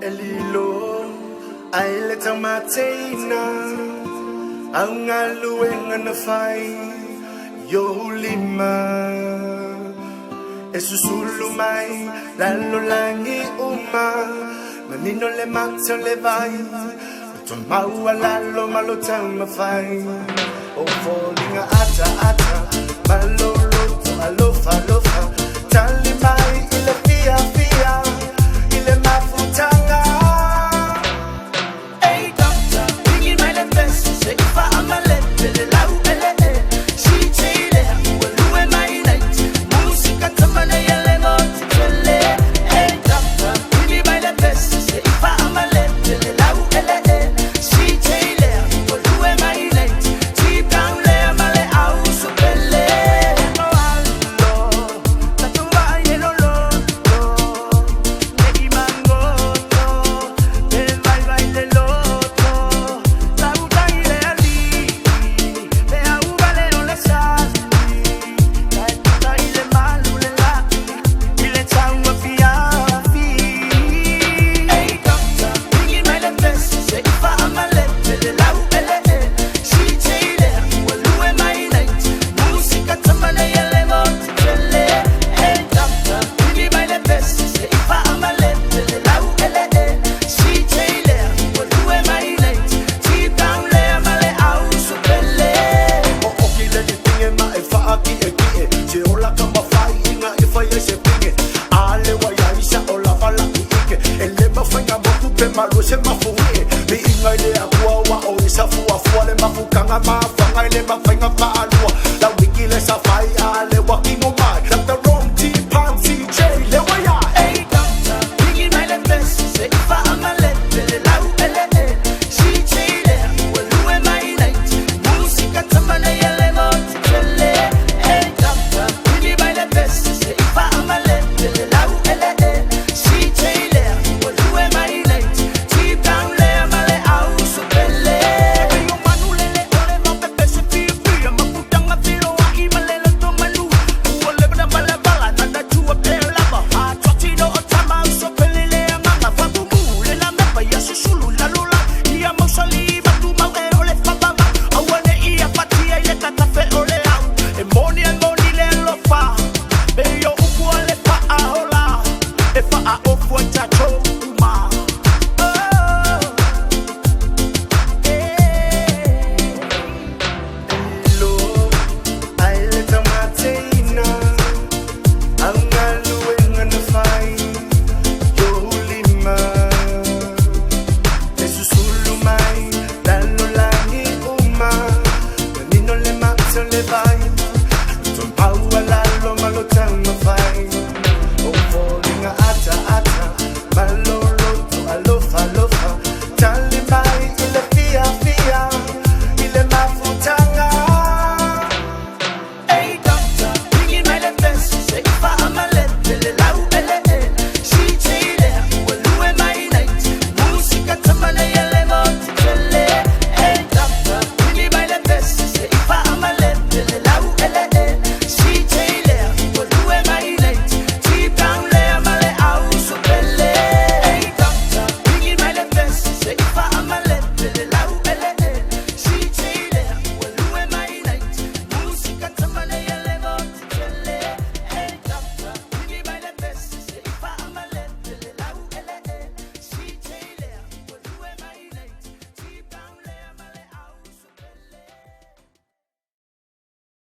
Elilo, I let a matena, Angalueng and a fine, Yolima, Esusulumai, Lalolangi Uma, Manino le Mato le vai, Tomaua Lalo Malotama fine, oh, falling ata, Malolo, Alofa, Lofa, Talimai, Ilapia, Pia. Malose mafuwe, mi inga ile akuwa wa oisa fuwa fuwa le mafukanga mafanga ile mafanga